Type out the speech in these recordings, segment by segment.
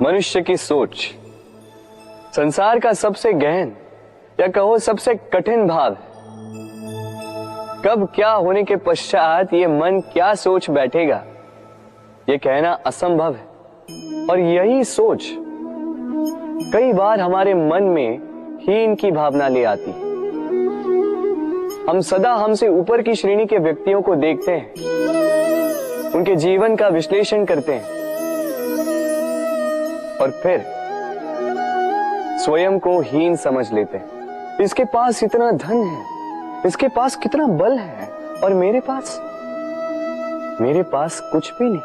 मनुष्य की सोच संसार का सबसे गहन या कहो सबसे कठिन भाव है। कब क्या होने के पश्चात ये मन क्या सोच बैठेगा, ये कहना असंभव है। और यही सोच कई बार हमारे मन में हीन की भावना ले आती है। हम सदा हमसे ऊपर की श्रेणी के व्यक्तियों को देखते हैं, उनके जीवन का विश्लेषण करते हैं और फिर स्वयं को हीन समझ लेते हैं। इसके पास इतना धन है, इसके पास कितना बल है, और मेरे पास कुछ भी नहीं।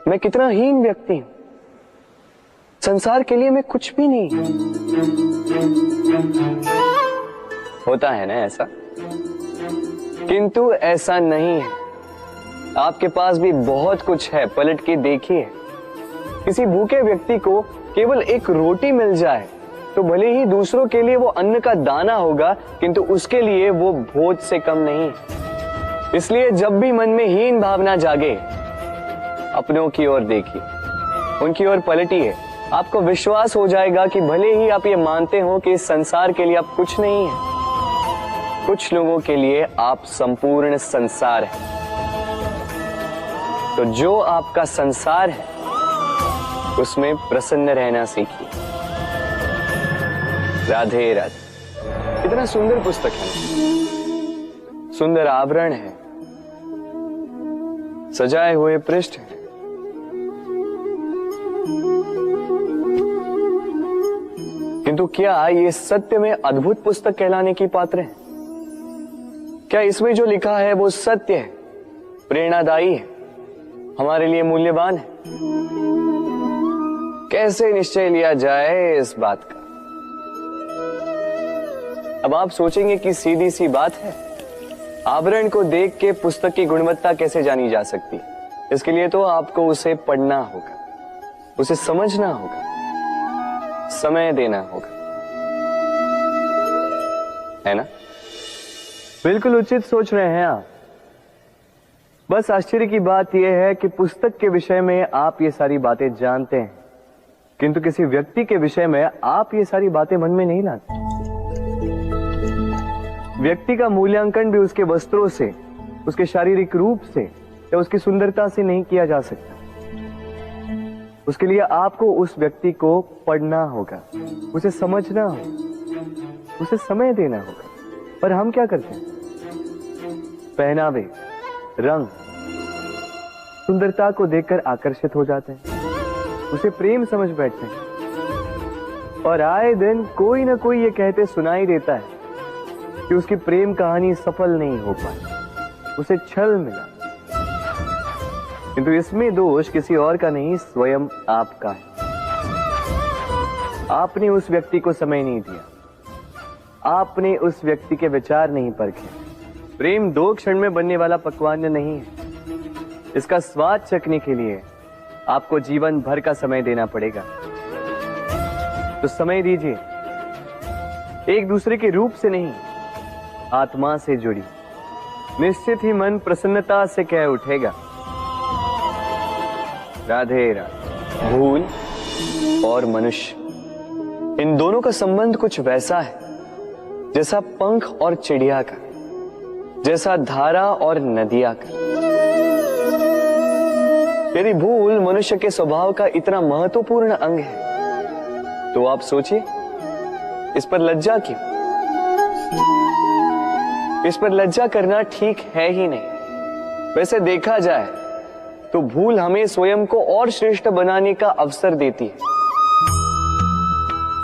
मैं कितना हीन व्यक्ति हूं, संसार के लिए मैं कुछ भी नहीं। होता है ना ऐसा? किंतु ऐसा नहीं है। आपके पास भी बहुत कुछ है, पलट के देखिए। किसी भूखे व्यक्ति को केवल एक रोटी मिल जाए तो भले ही दूसरों के लिए वो अन्न का दाना होगा, किंतु उसके लिए वो भोज से कम नहीं। इसलिए जब भी मन में हीन भावना जागे, अपनों की ओर देखिए, उनकी ओर पलटिए। आपको विश्वास हो जाएगा कि भले ही आप ये मानते हो कि इस संसार के लिए आप कुछ नहीं है, कुछ लोगों के लिए आप संपूर्ण संसार है। तो जो आपका संसार है उसमें प्रसन्न रहना सीखिए। राधे राधे। कितना सुंदर पुस्तक है, सुंदर आवरण है, सजाए हुए पृष्ठ है। किंतु क्या ये सत्य में अद्भुत पुस्तक कहलाने की पात्र है? क्या इसमें जो लिखा है वो सत्य है, प्रेरणादायी है, हमारे लिए मूल्यवान है? कैसे निश्चय लिया जाए इस बात का? अब आप सोचेंगे कि सीधी सी बात है, आवरण को देख के पुस्तक की गुणवत्ता कैसे जानी जा सकती? इसके लिए तो आपको उसे पढ़ना होगा, उसे समझना होगा, समय देना होगा, है ना? बिल्कुल उचित सोच रहे हैं आप। बस आश्चर्य की बात यह है कि पुस्तक के विषय में आप ये सारी बातें जानते हैं, किंतु किसी व्यक्ति के विषय में आप ये सारी बातें मन में नहीं लाते। व्यक्ति का मूल्यांकन भी उसके वस्त्रों से, उसके शारीरिक रूप से या उसकी सुंदरता से नहीं किया जा सकता। उसके लिए आपको उस व्यक्ति को पढ़ना होगा, उसे समझना होगा, उसे समय देना होगा। पर हम क्या करते हैं? पहनावे, रंग, सुंदरता को देखकर आकर्षित हो जाते हैं, उसे प्रेम समझ बैठते हैं। और आए दिन कोई ना कोई ये कहते सुनाई देता है कि उसकी प्रेम कहानी सफल नहीं हो पाई, उसे छल मिला। किंतु इसमें दोष किसी और का नहीं, स्वयं आपका है। आपने उस व्यक्ति को समय नहीं दिया, आपने उस व्यक्ति के विचार नहीं परखे। प्रेम 2 क्षण में बनने वाला पकवान नहीं है। इसका स्वाद चखने के लिए आपको जीवन भर का समय देना पड़ेगा। तो समय दीजिए, एक दूसरे के रूप से नहीं, आत्मा से जुड़ी। निश्चित ही मन प्रसन्नता से कह उठेगा, राधे राधे। भूल और मनुष्य, इन दोनों का संबंध कुछ वैसा है जैसा पंख और चिड़िया का, जैसा धारा और नदिया का। यदि भूल मनुष्य के स्वभाव का इतना महत्वपूर्ण अंग है तो आप सोचिए, इस पर लज्जा क्यों? इस पर लज्जा करना ठीक है ही नहीं। वैसे देखा जाए तो भूल हमें स्वयं को और श्रेष्ठ बनाने का अवसर देती है,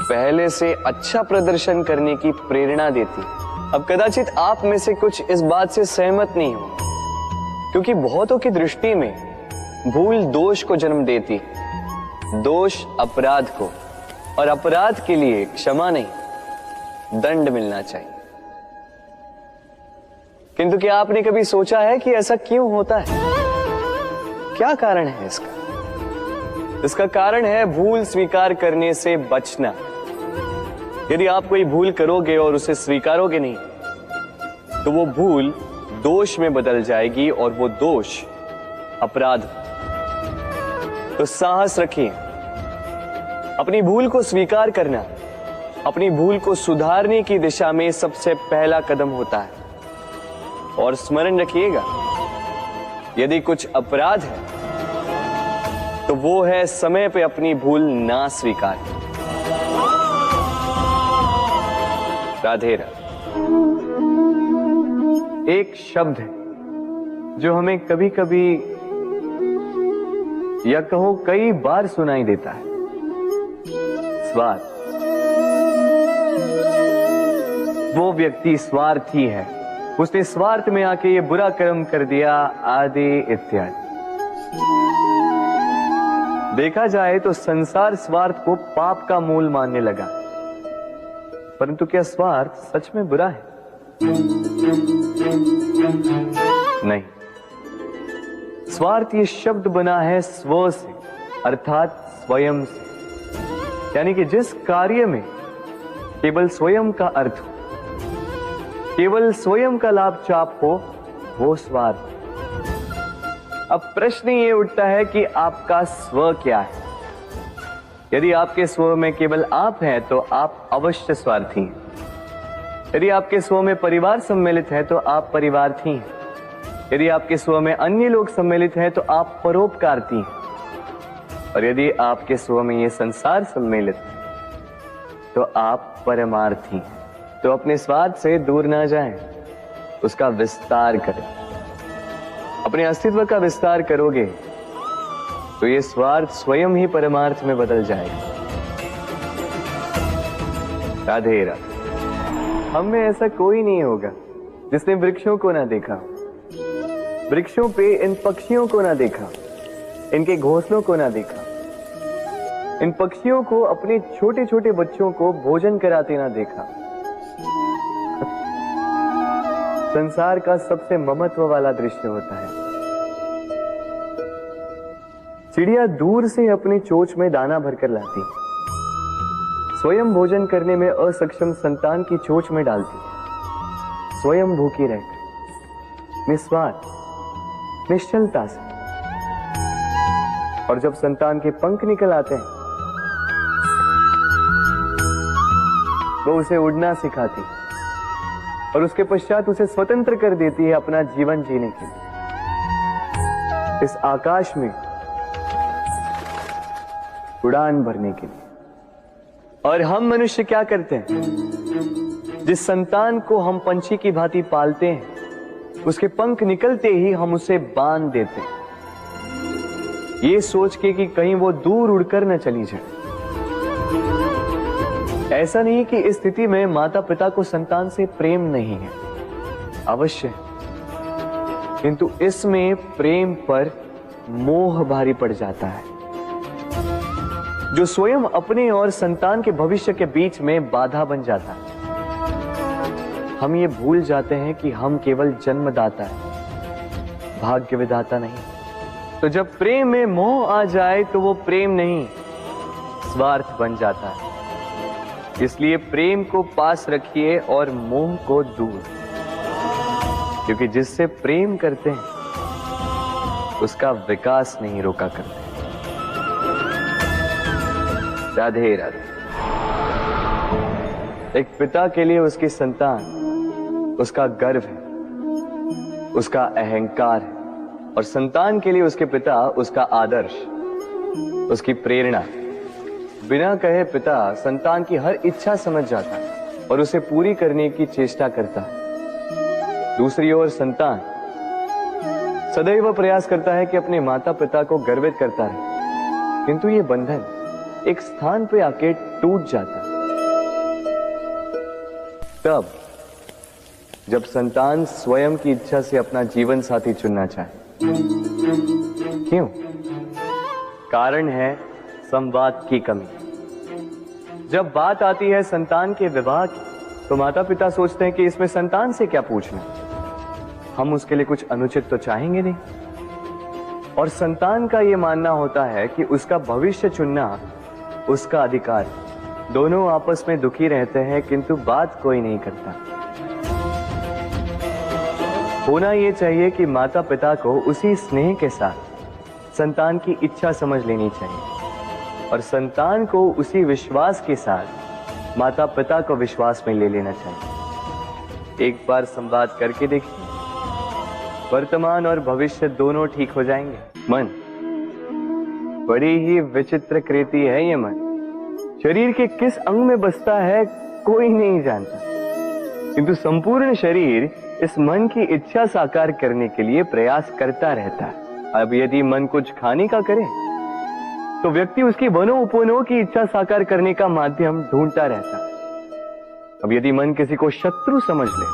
पहले से अच्छा प्रदर्शन करने की प्रेरणा देती है। अब कदाचित आप में से कुछ इस बात से सहमत नहीं हो, क्योंकि बहुतों की दृष्टि में भूल दोष को जन्म देती है, दोष अपराध को, और अपराध के लिए क्षमा नहीं, दंड मिलना चाहिए। किंतु क्या आपने कभी सोचा है कि ऐसा क्यों होता है? क्या कारण है इसका? इसका कारण है भूल स्वीकार करने से बचना। यदि आप कोई भूल करोगे और उसे स्वीकारोगे नहीं, तो वो भूल दोष में बदल जाएगी और वो दोष अपराध। तो साहस रखिए, अपनी भूल को स्वीकार करना अपनी भूल को सुधारने की दिशा में सबसे पहला कदम होता है। और स्मरण रखिएगा, यदि कुछ अपराध है तो वो है समय पे अपनी भूल ना स्वीकार। राधे राधे। एक शब्द है जो हमें कभी कभी या कहो कई बार सुनाई देता है, स्वार्थ। वो व्यक्ति स्वार्थी है, उसने स्वार्थ में आके ये बुरा कर्म कर दिया, आदि इत्यादि। देखा जाए तो संसार स्वार्थ को पाप का मूल मानने लगा, परंतु क्या स्वार्थ सच में बुरा है? नहीं। स्वार्थ ये शब्द बना है स्व से, अर्थात स्वयं से। यानी कि जिस कार्य में केवल स्वयं का अर्थ हो, केवल स्वयं का लाभ चाप हो, वो स्वार्थ। अब प्रश्न ये उठता है कि आपका स्व क्या है? यदि आपके स्व में केवल आप हैं तो आप अवश्य स्वार्थी हैं। यदि आपके स्व में परिवार सम्मिलित है तो आप परिवार्थी हैं। यदि आपके स्व में अन्य लोग सम्मिलित हैं तो आप परोपकारती हैं। और यदि आपके स्व में ये संसार सम्मिलित है तो आप परमार्थी हैं। तो अपने स्वार्थ से दूर ना जाएं, उसका विस्तार करें। अपने अस्तित्व का विस्तार करोगे तो ये स्वार्थ स्वयं ही परमार्थ में बदल जाएगा। राधे राधे। हम में ऐसा कोई नहीं होगा जिसने वृक्षों को ना देखा, वृक्षों पे इन पक्षियों को ना देखा, इनके घोंसलों को ना देखा, इन पक्षियों को अपने छोटे छोटे बच्चों को भोजन कराते ना देखा। संसार का सबसे ममत्व वाला दृश्य होता है। चिड़िया दूर से अपने चोंच में दाना भरकर लाती, स्वयं भोजन करने में असक्षम संतान की चोंच में डालती, स्वयं भूखी रहकर निस्वार्थ निश्चलता से। और जब संतान के पंख निकल आते हैं, वो उसे उड़ना सिखाती और उसके पश्चात उसे स्वतंत्र कर देती है अपना जीवन जीने के लिए। इस आकाश में उड़ान भरने के लिए। और हम मनुष्य क्या करते हैं? जिस संतान को हम पंछी की भांति पालते हैं, उसके पंख निकलते ही हम उसे बांध देते हैं, ये सोच के कि कहीं वो दूर उड़कर न चली जाए। ऐसा नहीं कि इस स्थिति में माता पिता को संतान से प्रेम नहीं है, अवश्य है, किंतु इसमें प्रेम पर मोह भारी पड़ जाता है, जो स्वयं अपने और संतान के भविष्य के बीच में बाधा बन जाता है। हम ये भूल जाते हैं कि हम केवल जन्मदाता है, भाग्य विधाता नहीं। तो जब प्रेम में मोह आ जाए तो वो प्रेम नहीं, स्वार्थ बन जाता है। इसलिए प्रेम को पास रखिए और मोह को दूर, क्योंकि जिससे प्रेम करते हैं उसका विकास नहीं रोका करते। राधे राधे। एक पिता के लिए उसकी संतान उसका गर्व है, उसका अहंकार है, और संतान के लिए उसके पिता उसका आदर्श, उसकी प्रेरणा। बिना कहे पिता संतान की हर इच्छा समझ जाता है और उसे पूरी करने की चेष्टा करता है। दूसरी ओर संतान सदैव प्रयास करता है कि अपने माता पिता को गर्वित करता रहे, किंतु ये बंधन एक स्थान पे आके टूट जाता है। तब जब संतान स्वयं की इच्छा से अपना जीवन साथी चुनना चाहे। क्यों? कारण है संवाद की कमी। जब बात आती है संतान के विवाह की, तो माता पिता सोचते हैं कि इसमें संतान से क्या पूछना, हम उसके लिए कुछ अनुचित तो चाहेंगे नहीं। और संतान का यह मानना होता है कि उसका भविष्य चुनना उसका अधिकार। दोनों आपस में दुखी रहते हैं, किंतु बात कोई नहीं करता। होना यह चाहिए कि माता पिता को उसी स्नेह के साथ संतान की इच्छा समझ लेनी चाहिए, और संतान को उसी विश्वास के साथ माता पिता को विश्वास में ले लेना चाहिए। एक बार संवाद करके देखिए, वर्तमान और भविष्य दोनों ठीक हो जाएंगे। मन बड़ी ही विचित्र कृति है ये मन। शरीर के किस अंग में बसता है कोई नहीं जानता, किंतु संपूर्ण शरीर इस मन की इच्छा साकार करने के लिए प्रयास करता रहता है। अब यदि मन कुछ खाने का करे तो व्यक्ति उसकी वनो उपवनो की इच्छा साकार करने का माध्यम ढूंढता रहता है। अब यदि मन किसी को शत्रु समझ ले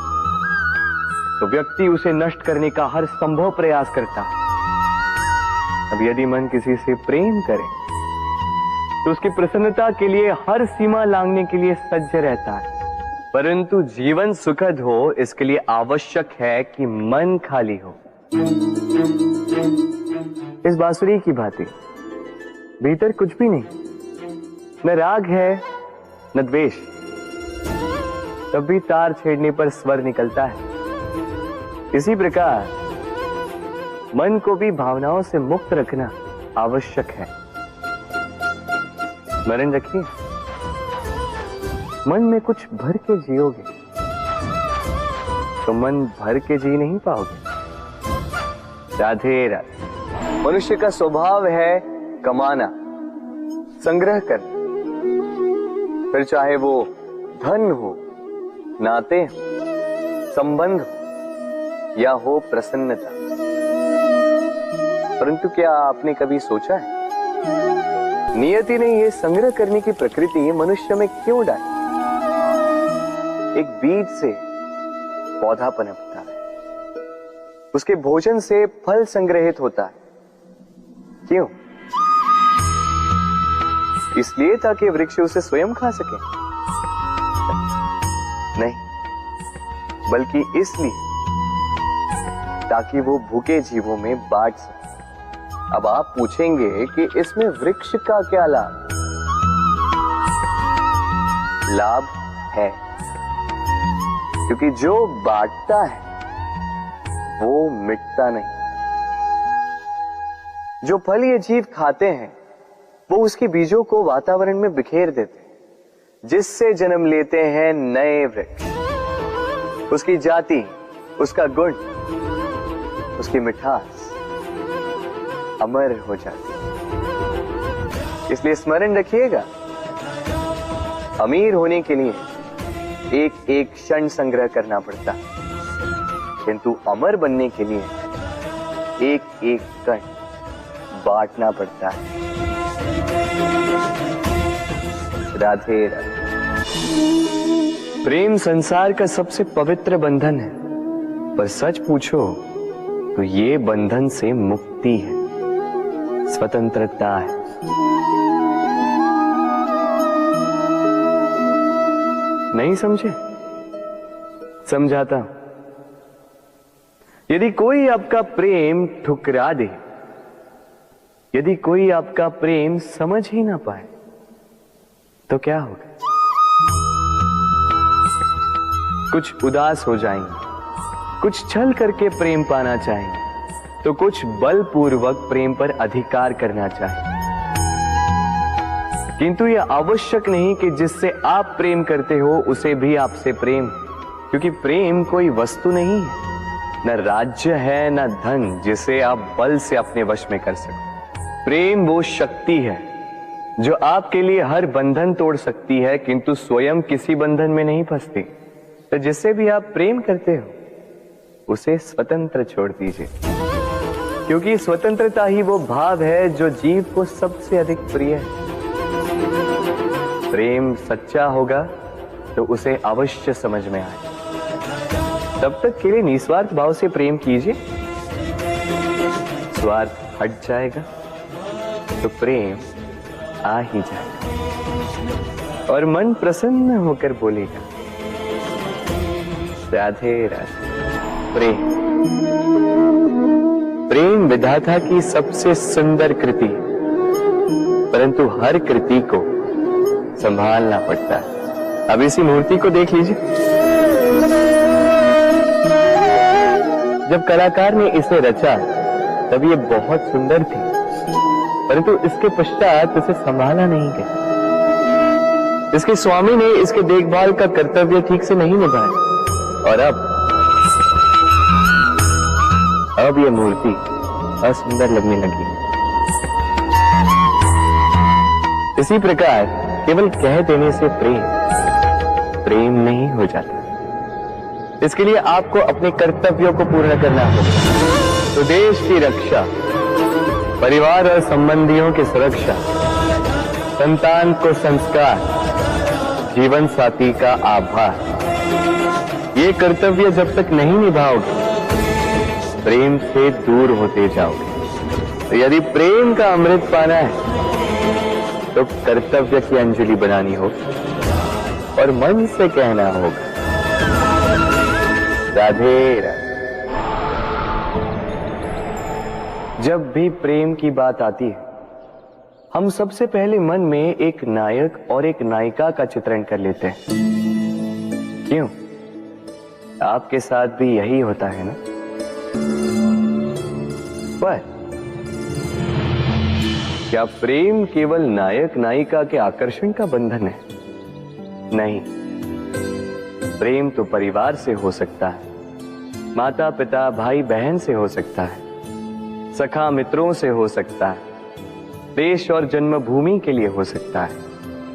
तो व्यक्ति उसे नष्ट करने का हर संभव प्रयास करता है। अब यदि मन किसी से प्रेम करे तो उसकी प्रसन्नता के लिए हर सीमा लांघने के लिए सज्ज रहता है। परंतु जीवन सुखद हो इसके लिए आवश्यक है कि मन खाली हो। इस बांसुरी की भांति भीतर कुछ भी नहीं, न राग है न द्वेष, तब भी तार छेड़ने पर स्वर निकलता है। इसी प्रकार मन को भी भावनाओं से मुक्त रखना आवश्यक है। स्मरण रखिए, मन में कुछ भर के जियोगे तो मन भर के जी नहीं पाओगे। राधे राधे। मनुष्य का स्वभाव है कमाना, संग्रह कर, फिर चाहे वो धन हो, नाते हो, संबंध हो या हो प्रसन्नता। परंतु क्या आपने कभी सोचा है नियति ने यह संग्रह करने की प्रकृति मनुष्य में क्यों डाली? एक बीज से पौधा पनपता है, उसके भोजन से फल संग्रहित होता है। क्यों? इसलिए ताकि वृक्ष उसे स्वयं खा सके? नहीं, बल्कि इसलिए ताकि वो भूखे जीवों में बांट सके। अब आप पूछेंगे कि इसमें वृक्ष का क्या लाभ? लाभ है, क्योंकि जो बांटता है वो मिटता नहीं। जो फल ये जीव खाते हैं वो उसके बीजों को वातावरण में बिखेर देते हैं, जिससे जन्म लेते हैं नए वृक्ष। उसकी जाति, उसका गुण, उसकी मिठास अमर हो जाती है। इसलिए स्मरण रखिएगा, अमीर होने के लिए एक एक क्षण संग्रह करना पड़ता है, किंतु अमर बनने के लिए एक एक कण बांटना पड़ता है। राधे राधे। प्रेम संसार का सबसे पवित्र बंधन है, पर सच पूछो तो ये बंधन से मुक्ति है, स्वतंत्रता है। नहीं समझे? समझाता हूं। यदि कोई आपका प्रेम ठुकरा दे, यदि कोई आपका प्रेम समझ ही ना पाए तो क्या होगा? कुछ उदास हो जाएंगे, कुछ छल करके प्रेम पाना चाहेंगे, तो कुछ बलपूर्वक प्रेम पर अधिकार करना चाहेंगे। किंतु यह आवश्यक नहीं कि जिससे आप प्रेम करते हो उसे भी आपसे प्रेम, क्योंकि प्रेम कोई वस्तु नहीं है, न राज्य है न धन जिसे आप बल से अपने वश में कर सको। प्रेम वो शक्ति है जो आपके लिए हर बंधन तोड़ सकती है, किंतु स्वयं किसी बंधन में नहीं फंसती। तो जिससे भी आप प्रेम करते हो उसे स्वतंत्र छोड़ दीजिए, क्योंकि स्वतंत्रता ही वो भाव है जो जीव को सबसे अधिक प्रिय है। प्रेम सच्चा होगा तो उसे अवश्य समझ में आए। तब तक के लिए निस्वार्थ भाव से प्रेम कीजिए, स्वार्थ हट जाएगा तो प्रेम आ ही जाएगा और मन प्रसन्न होकर बोलेगा राधे राधे। प्रेम, प्रेम विधाता की सबसे सुंदर कृति है, परंतु हर कृति को संभालना पड़ता है। अब इसी मूर्ति को देख लीजिए। जब कलाकार ने इसे रचा तब ये बहुत सुंदर थी, परंतु इसके पश्चात इसे संभाला नहीं गया। इसके स्वामी ने इसके देखभाल का कर्तव्य ठीक से नहीं निभाया और अब यह मूर्ति असुंदर लगने लगी है। इसी प्रकार केवल कह देने से प्रेम नहीं हो जाता। इसके लिए आपको अपने कर्तव्यों को पूर्ण करना होगा। तो देश की रक्षा, परिवार और संबंधियों की सुरक्षा, संतान को संस्कार, जीवन साथी का आभार, ये कर्तव्य जब तक नहीं निभाओगे प्रेम से दूर होते जाओगे। तो यदि प्रेम का अमृत पाना है तो कर्तव्य की अंजलि बनानी होगी और मन से कहना होगा, राधे राधे। जब भी प्रेम की बात आती है हम सबसे पहले मन में एक नायक और एक नायिका का चित्रण कर लेते हैं। क्यों? आपके साथ भी यही होता है ना? पर क्या प्रेम केवल नायक नायिका के आकर्षण का बंधन है? नहीं, प्रेम तो परिवार से हो सकता है, माता पिता भाई बहन से हो सकता है, सखा मित्रों से हो सकता है, देश और जन्मभूमि के लिए हो सकता है,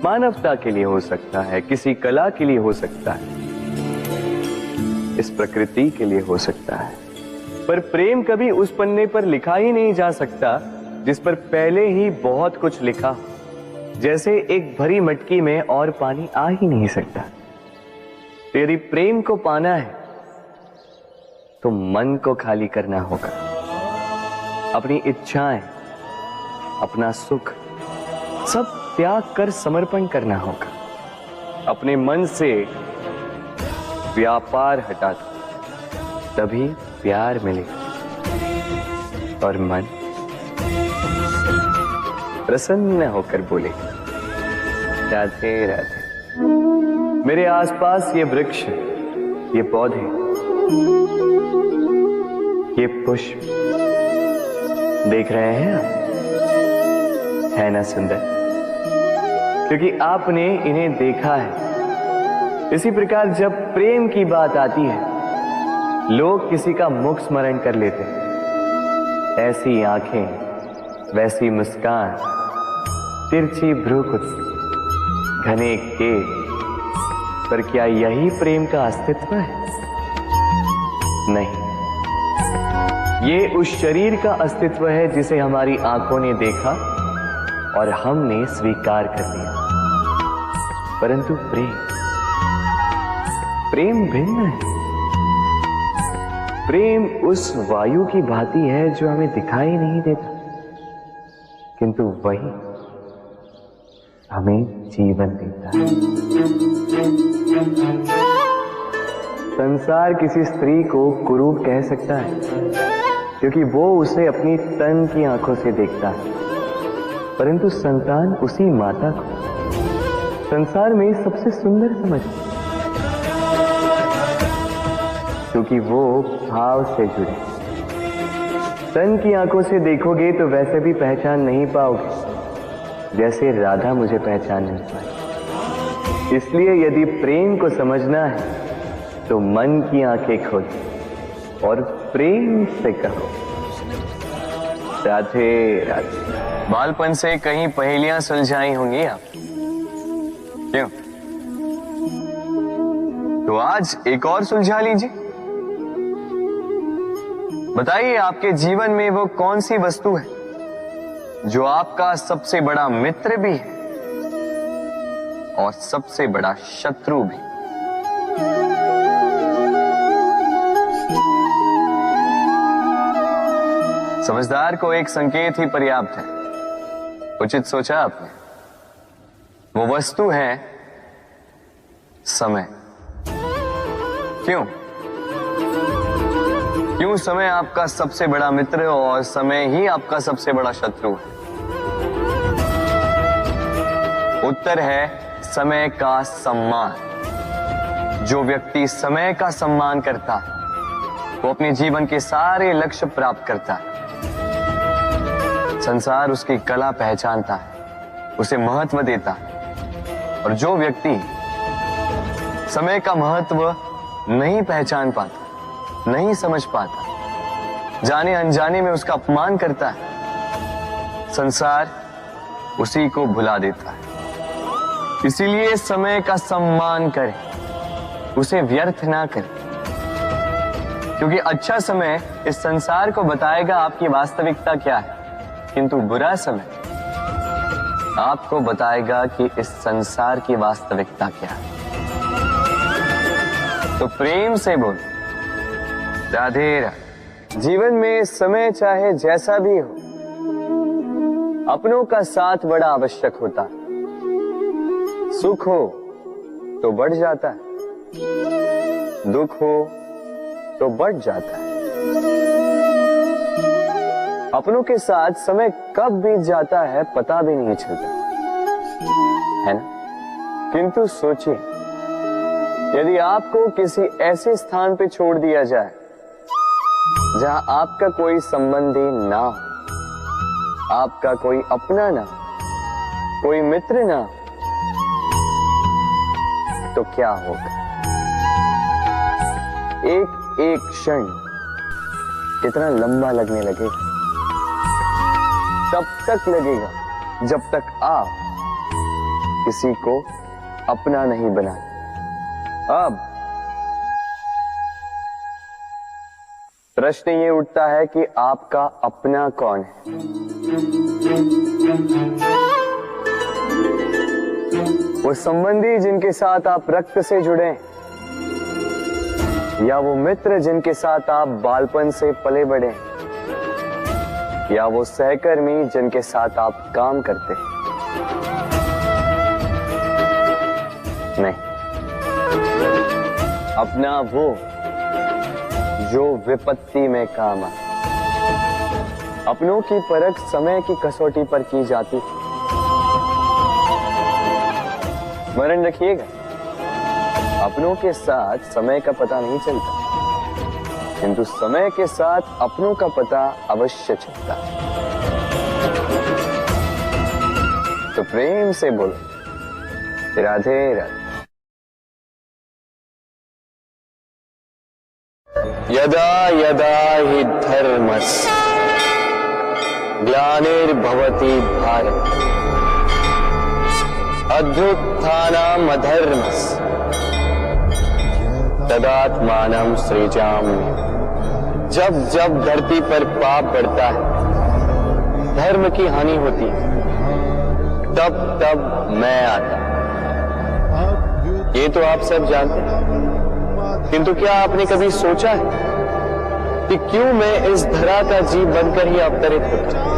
मानवता के लिए हो सकता है, किसी कला के लिए हो सकता है, इस प्रकृति के लिए हो सकता है। पर प्रेम कभी उस पन्ने पर लिखा ही नहीं जा सकता जिस पर पहले ही बहुत कुछ लिखा। जैसे एक भरी मटकी में और पानी आ ही नहीं सकता। तो यदि प्रेम को पाना है तो मन को खाली करना होगा। अपनी इच्छाएं, अपना सुख सब त्याग कर समर्पण करना होगा। अपने मन से व्यापार हटा दो, तभी प्यार मिलेगा और मन प्रसन्न होकर बोले, राधे राधे। मेरे आसपास ये वृक्ष, ये पौधे, ये पुष्प देख रहे हैं आप? है ना सुंदर? क्योंकि आपने इन्हें देखा है। इसी प्रकार जब प्रेम की बात आती है लोग किसी का मुख स्मरण कर लेते हैं। ऐसी आंखें, वैसी मुस्कान, तिरछी भ्रूकुटी, घने केश, पर क्या यही प्रेम का अस्तित्व है? नहीं, ये उस शरीर का अस्तित्व है जिसे हमारी आंखों ने देखा और हमने स्वीकार कर लिया। परंतु प्रेम भिन्न है। प्रेम उस वायु की भांति है जो हमें दिखाई नहीं देता, किंतु वही हमें जीवन देता है। संसार किसी स्त्री को कुरूप कह सकता है क्योंकि वो उसे अपनी तन की आंखों से देखता है, परंतु संतान उसी माता को संसार में सबसे सुंदर समझती है क्योंकि वो भाव से जुड़े। तन की आंखों से देखोगे तो वैसे भी पहचान नहीं पाओगे जैसे राधा मुझे पहचान नहीं पाई। इसलिए यदि प्रेम को समझना है तो मन की आंखें खोलो और प्रेम से कहो, राधे राधे। बालपन से कहीं पहेलियां सुलझाई होंगी आप, क्यों? तो आज एक और सुलझा लीजिए। बताइए आपके जीवन में वो कौन सी वस्तु है जो आपका सबसे बड़ा मित्र भी है और सबसे बड़ा शत्रु भी? समझदार को एक संकेत ही पर्याप्त है। उचित सोचा आपने। वो वस्तु है समय। क्यों समय आपका सबसे बड़ा मित्र और समय ही आपका सबसे बड़ा शत्रु है? उत्तर है समय का सम्मान। जो व्यक्ति समय का सम्मान करता है वो अपने जीवन के सारे लक्ष्य प्राप्त करता है। संसार उसकी कला पहचानता है, उसे महत्व देता है। और जो व्यक्ति समय का महत्व नहीं पहचान पाता, नहीं समझ पाता, जाने अनजाने में उसका अपमान करता है, संसार उसी को भुला देता है। इसीलिए समय का सम्मान करें, उसे व्यर्थ ना करें, क्योंकि अच्छा समय इस संसार को बताएगा आपकी वास्तविकता क्या है, किंतु बुरा समय आपको बताएगा कि इस संसार की वास्तविकता क्या है। तो प्रेम से बोल, राधे राधे। जीवन में समय चाहे जैसा भी हो, अपनों का साथ बड़ा आवश्यक होता है। सुख हो तो बढ़ जाता है, दुख हो तो बढ़ जाता है। अपनों के साथ समय कब बीत जाता है पता भी नहीं चलता, है ना? किंतु सोचिए, यदि आपको किसी ऐसे स्थान पे छोड़ दिया जाए जहां आपका कोई संबंधी ना हो, आपका कोई अपना ना, कोई मित्र ना, तो क्या होगा? एक एक क्षण कितना लंबा लगने लगेगा। तब तक लगेगा जब तक आप किसी को अपना नहीं बनाते। अब प्रश्न ये उठता है कि आपका अपना कौन है? वो संबंधी जिनके साथ आप रक्त से जुड़े, या वो मित्र जिनके साथ आप बालपन से पले बढ़े, या वो सहकर्मी जिनके साथ आप काम करते हैं? नहीं, अपना वो जो विपत्ति में काम आए। अपनों की परख समय की कसौटी पर की जाती है। स्मरण रखिएगा, अपनों के साथ समय का पता नहीं चलता, किंतु समय के साथ अपनों का पता अवश्य चलता है। तो प्रेम से बोलो, राधे राधे। यदा यदा हि धर्मस्य ग्लानिर्भवति भारत अभ्युत्थानम् अधर्मस्य तदात्मानं सृजामि। जब जब धरती पर पाप बढ़ता है, धर्म की हानि होती है, तब तब मैं आता। ये तो आप सब जानते हैं, किंतु क्या आपने कभी सोचा है कि क्यों मैं इस धरा का जीव बनकर ही अवतरित होता हूं?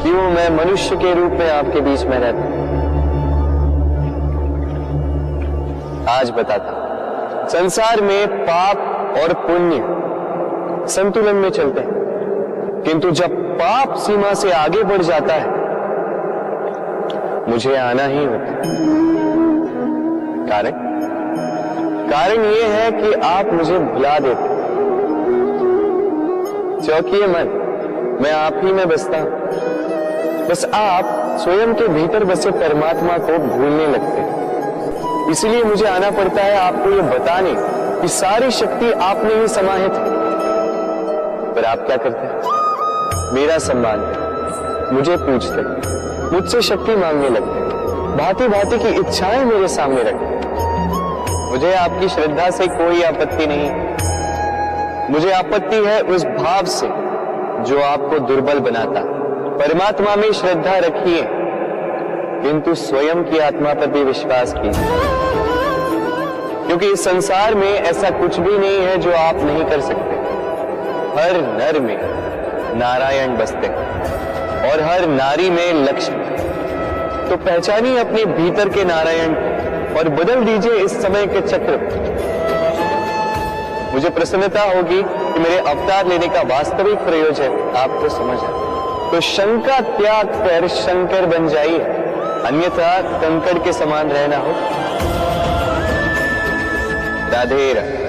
क्यों मैं मनुष्य के रूप में आपके बीच में रहता हूं? आज बताता हूं। संसार में पाप और पुण्य संतुलन में चलते हैं, किंतु जब पाप सीमा से आगे बढ़ जाता है, मुझे आना ही होता है। कारण यह है कि आप मुझे भुला देते। चौकिए मन, मैं आप ही में बसता हूं। बस आप स्वयं के भीतर बसे परमात्मा को भूलने लगते हैं। इसलिए मुझे आना पड़ता है आपको ये बताने कि सारी शक्ति आप में ही समाहित है। पर आप क्या करते हैं? मेरा सम्मान करते, मुझे पूछते, मुझसे शक्ति मांगने लगते, भांति भांति की इच्छाएं मेरे सामने रखते। मुझे आपकी श्रद्धा से कोई आपत्ति नहीं, मुझे आपत्ति है उस भाव से जो आपको दुर्बल बनाता। परमात्मा में श्रद्धा रखिए, किंतु स्वयं की आत्मा पर भी विश्वास कीजिए, क्योंकि इस संसार में ऐसा कुछ भी नहीं है जो आप नहीं कर सकते। हर नर में नारायण बसते हैं और हर नारी में लक्ष्मी। तो पहचानिए अपने भीतर के नारायण और बदल दीजिए इस समय के चक्र। मुझे प्रसन्नता होगी कि मेरे अवतार लेने का वास्तविक प्रयोजन आपको समझ आए। तो शंका त्याग कर शंकर बन जाइए, अन्यथा कंकड़ के समान रहना हो। राधे राधे।